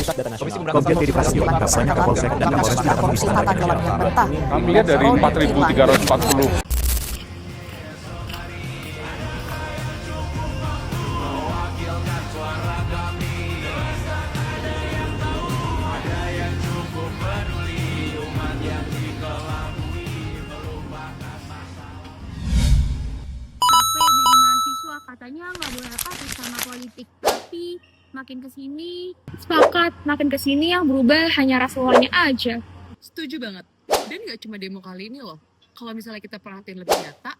Pusat Data Nasional. Komite Edukasi kampanye Kapolsek dan Kapolres Jakarta Pusat. Kami lihat dari 4.340. Capek jadi mahasiswa, katanya nggak boleh apatis sama politik. Tapi makin kesini, sepakat, makin kesini yang berubah hanya rasuahnya aja. Setuju banget. Dan nggak cuma demo kali ini loh. Kalau misalnya kita perhatiin lebih nyata,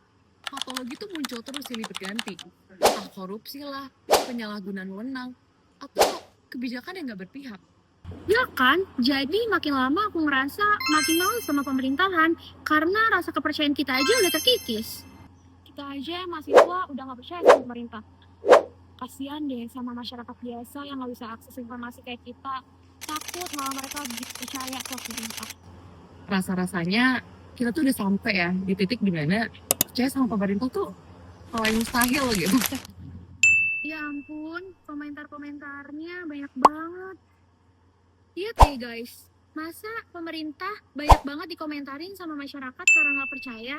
patologi tuh muncul terus silih berganti. Entah korupsi lah, penyalahgunaan wewenang, atau kebijakan yang nggak berpihak. Ya kan, jadi makin lama aku ngerasa makin males sama pemerintahan karena rasa kepercayaan kita aja udah terkikis. Kita aja mahasiswa udah nggak percaya sama pemerintah. Kasian deh sama masyarakat biasa yang nggak bisa akses informasi kayak kita. Takut malah mereka begitu percaya ke pemerintah. Rasa-rasanya kita tuh udah sampai ya di titik dimana percaya sama pemerintah tuh hal yang mustahil gitu. Ya ampun, komentar-komentarnya banyak banget. Lihat deh guys, masa pemerintah banyak banget dikomentarin sama masyarakat karena nggak percaya?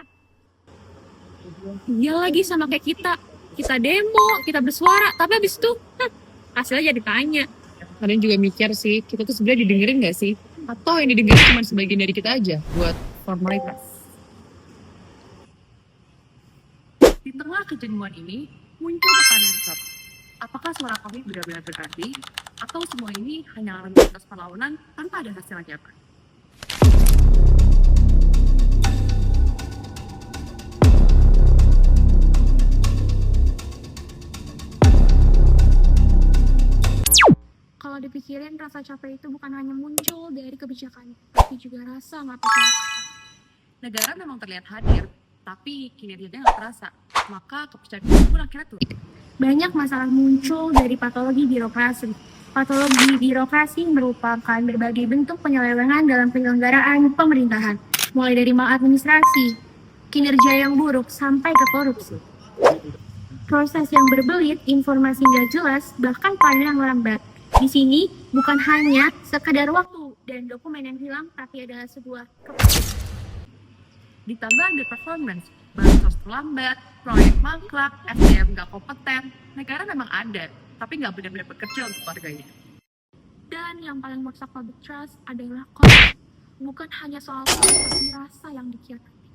Iya lagi sama kayak kita demo, kita bersuara, tapi abis itu hasilnya jadi tanya. Kalian juga mikir sih, kita tuh sebenarnya didengerin nggak sih? Atau yang didengerin cuma sebagian dari kita aja buat formalitas. Di tengah kejenuhan ini, muncul pertanyaan besar. Apakah suara kami benar-benar berarti? Atau semua ini hanya rutinitas perlawanan tanpa ada hasil nyata? Kalau dipikirin rasa capek itu bukan hanya muncul dari kebijakan, tapi juga rasa nggak percaya. Negara memang terlihat hadir, tapi kinerjanya nggak terasa. Maka kepercayaan itu pun akhirnya turun. Banyak masalah muncul dari patologi birokrasi. Patologi birokrasi merupakan berbagai bentuk penyelewengan dalam penyelenggaraan pemerintahan, mulai dari maladministrasi, kinerja yang buruk, sampai ke korupsi. Proses yang berbelit, informasi nggak jelas, bahkan pelayanan yang lambat. Di sini bukan hanya sekedar waktu dan dokumen yang hilang, tapi adalah sebuah keputusan. Ditambah underperformance, bansos terlambat, proyek mangkrak, SDM nggak kompeten, negara memang ada, tapi nggak benar-benar bekerja untuk warganya. Dan yang paling merusak public trust adalah cost. Bukan hanya soal cost, tapi rasa yang dikhianati.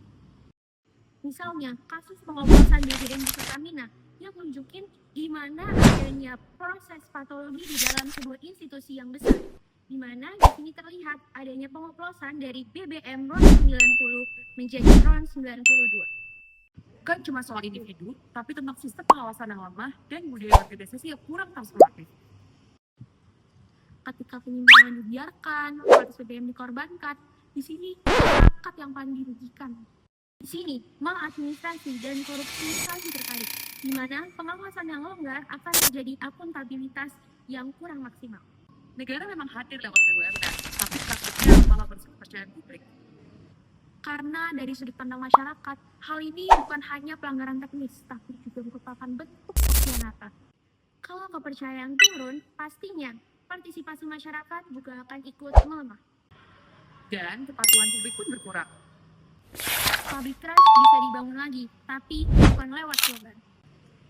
Misalnya, kasus pengoplosan BBM di Pertamina yang menunjukin gimana adanya proses patologi di dalam sebuah institusi yang besar. Di mana di sini terlihat adanya pengoplosan dari BBM RON 90 menjadi RON 92. Bukan cuma soal individu, tapi tentang sistem pengawasan yang lemah dan budaya organisasi yang kurang transformatif. Ketika penyimpangan dibiarkan, kualitas BBM dikorbankan, di sini masyarakat yang paling dirugikan. Di sini, maladministrasi dan korupsi saling terkait, di mana pengawasan yang longgar akan terjadi akuntabilitas yang kurang maksimal. Negara memang hadir lewat BUMN, tapi praktiknya malah merusak kepercayaan publik. Karena dari sudut pandang masyarakat, hal ini bukan hanya pelanggaran teknis, tapi juga merupakan bentuk pengkhianatan. Kalau kepercayaan turun, pastinya partisipasi masyarakat juga akan ikut melemah. Dan kepatuhan publik pun berkurang. Public trust bisa dibangun lagi, tapi bukan lewat slogan.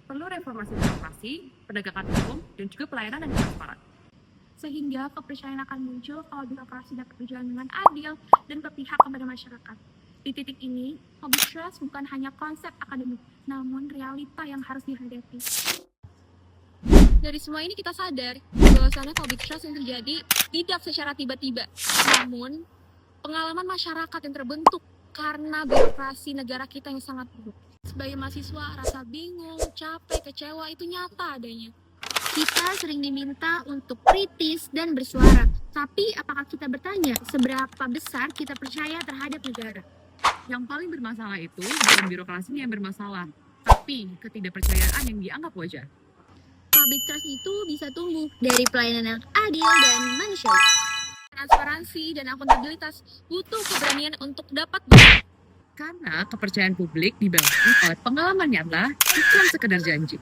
Perlu reformasi birokrasi, penegakan hukum, dan juga pelayanan yang transparan. Sehingga kepercayaan akan muncul kalau birokrasi dapat berjalan dengan adil dan berpihak kepada masyarakat. Di titik ini, public trust bukan hanya konsep akademik, namun realita yang harus dihadapi. Dari semua ini kita sadar bahwasannya public trust yang terjadi tidak secara tiba-tiba, namun pengalaman masyarakat yang terbentuk karena birokrasi negara kita yang sangat buruk. Sebagai mahasiswa, rasa bingung, capek, kecewa itu nyata adanya. Kita sering diminta untuk kritis dan bersuara, tapi apakah kita bertanya seberapa besar kita percaya terhadap negara? Yang paling bermasalah itu bukan birokrasinya yang bermasalah, tapi ketidakpercayaan yang dianggap wajar. Public trust itu bisa tumbuh dari pelayanan yang adil dan manusiawi. Transparansi dan akuntabilitas butuh keberanian untuk dapat berubah. Karena kepercayaan publik dibangun oleh pengalaman nyata, bukan sekedar janji.